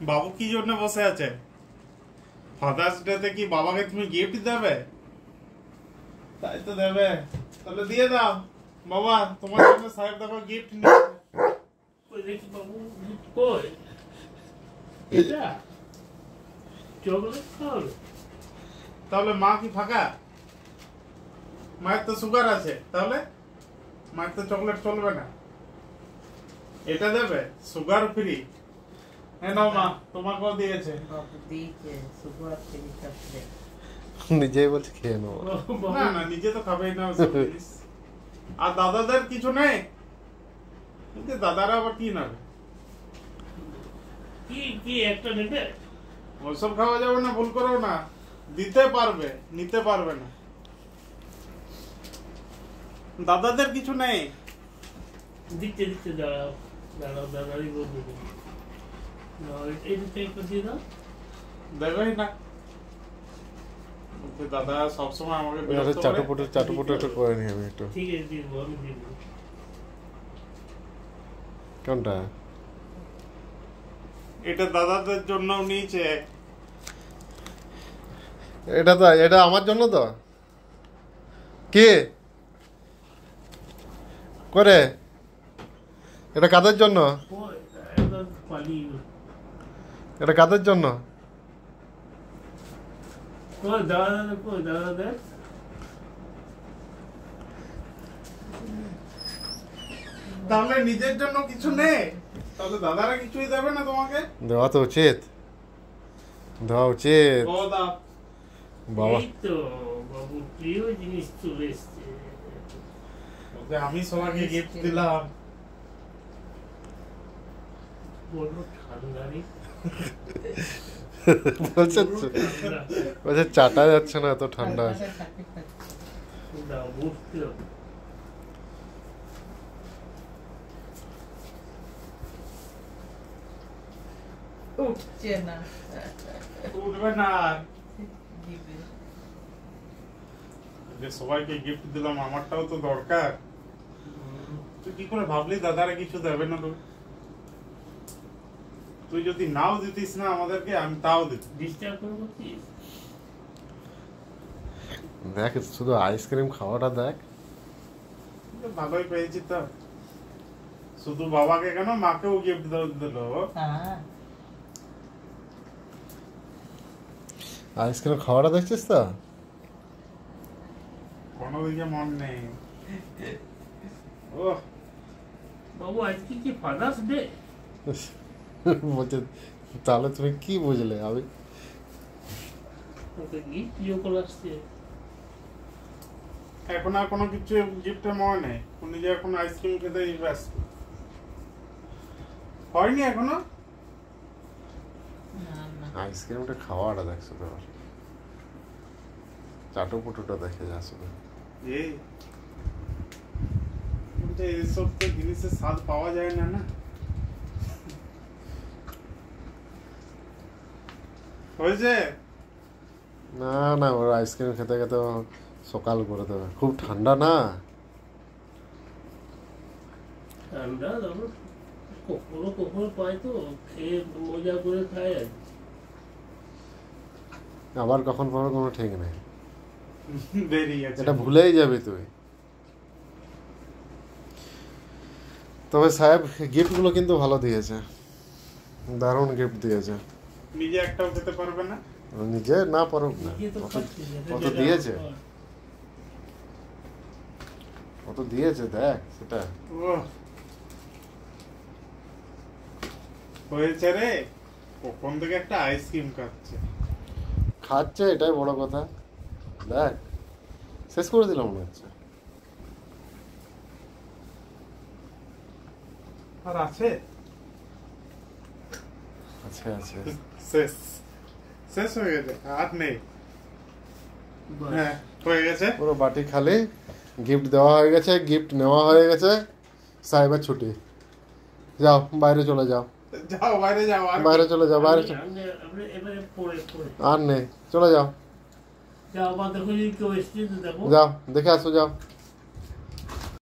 বাবু কি জন্য বসে আছে? ফাদার্স ডে তে কি বাবাকে তুমি গিফট দেবে? তাই তো দেবে, তাহলে দিয়ে দাও। বাবা তোমার জন্য সাহেব দেখো গিফট নিয়েছে। কই দেখি বাবু, কই এটা চকলেট খাওয়াবে? তাহলে মা কি ফাঁকা? মায়ের তো সুগার আছে, তাহলে মায়ের তো চকলেট চলবে না। এটা দেবে সুগার ফ্রি। হ্যাঁ নাও মা, তোমাকেও দিয়েছে। বাবু দিয়েছে সুগার ফ্রি চকলেট। নিজেই বলছে খেয়ে নেবো। না না, নিজে তো খাবেই না ওসব জিনিস। আর দাদাদের কিছু নেই? কিন্তু দাদারা আবার কি নেবে? কি কি একটা নেবে? ওসব খাওয়া যাবে না, ভুল করো না। দিতে পারবে, নিতে পারবে না। দাদাদের কিছু নেই? দিচ্ছে দিচ্ছে, দাঁড়াও দাঁড়াও, দাঁড়াই বলবো। এইটা একটু দিয়ে দাও। দেবেই না। দাদা সবসময় আমাকে বিরক্ত করে। চাটুপুটো একটু করে নি আমি একটু। ঠিক আছে, দিয়ে দেবো, আমি দিয়ে দেবো। কোনটা? এটা দাদাদের জন্য নিয়েছে। এটা আমার জন্য তো। কি করে? এটা কাদের জন্য? কই, একদম পালিয়ে গেল। এটা কাদের জন্য? কই দাদা, কই দাদা দেখ। তাহলে নিজের জন্য কিছু নেই? তাহলে দাদারা কিছুই দেবে না তোমাকে? দেওয়া তো উচিত, দেওয়া উচিত। ও দাও। বাবা এই তো বাবু প্রিয় জিনিস চলে এসছে। ওকে আমি সবাইকে গিফট দিলাম। বড় ঠান্ডা রে। বলছে চাটা যাচ্ছে না, এত ঠান্ডা। দাও বুঝতে হবে। উঠছে না। উঠবে না। দিবে। যে সবাইকে গিফট দিলাম, আমারটাও তো দরকার। তুই কি করে ভাবলি দাদারা কিছু দেবে না? তুই যদি নাও দিতিস না আমাদেরকে, আমি তাও দিত। ডিস্টার্ব করবো কি? দেখ শুধু আইসক্রিম খাওয়াটা দেখ। ভালোই পেয়েছি তো। শুধু বাবাকে কেন, মাকেও গিফট দিল। হ্যাঁ আইসক্রিম খাওয়াটা দেখছিস তো? কোনো দিকে মন নেই। ও বাবু আজকে কি ফাদার্স ডে? বলছে তাহলে তুমি কি বুঝলে? আমি ওকে গিফট যখন আসছে। এখন আর কোনো কিছু গিফটের মনে নেই। উনি যে এখন আইসক্রিম খেতে ব্যস্ত। হয়নি এখনো? না না আইসক্রিমটা খাওয়াটা দেখ শুধু, চাটুপুটোটা দেখে যা শুধু। এই কিন্তু এইসব তো জিনিসের স্বাদ পাওয়া যায় না। না হয়েছে? না না, ওর আইসক্রিম খেতে খেতে সকাল করে দেবে। খুব ঠান্ডা না? ঠান্ডা তারপর কখনো কখনো পাই তো, খেয়ে মজা করে খাই আর কি। আবার কখন পাবে কোনো ঠিক নেই। বেরিয়ে গেছে। এটা ভুলেই যাবি তুই। তবে সাহেব গিফটগুলো কিন্তু ভালো দিয়েছে, দারুণ গিফট দিয়েছে। নিজে একটাও খেতে পারবে না? নিজে না পারুক না, নিজে তো খাচ্ছি, কত দিয়েছে, কত দিয়েছে দেখ সেটা। ও হয়েছে রে, কখন থেকে একটা আইসক্রিম খাচ্ছে, এটাই বড় কথা। দেখ শেষ করে দিলাম মনে হচ্ছে। আর আছে? আছে আছে, শেষ শেষ হয়ে গেছে, আর নেই। বাস। হ্যাঁ হয়ে গেছে। পুরো বাটি খালি। গিফট দেওয়া হয়ে গেছে, গিফট নেওয়া হয়ে গেছে। সাহেবের ছুটি, যাও বাইরে চলে যাও। যাও বাইরে যাও, আর বাইরে চলে যাও, বাইরে আমরা এবারে পরে পরে আর নেই, চলে যাও। যাও, আবার দেখো যদি কেউ এসছে তো দেখো। যাও দেখে আসো, যাও।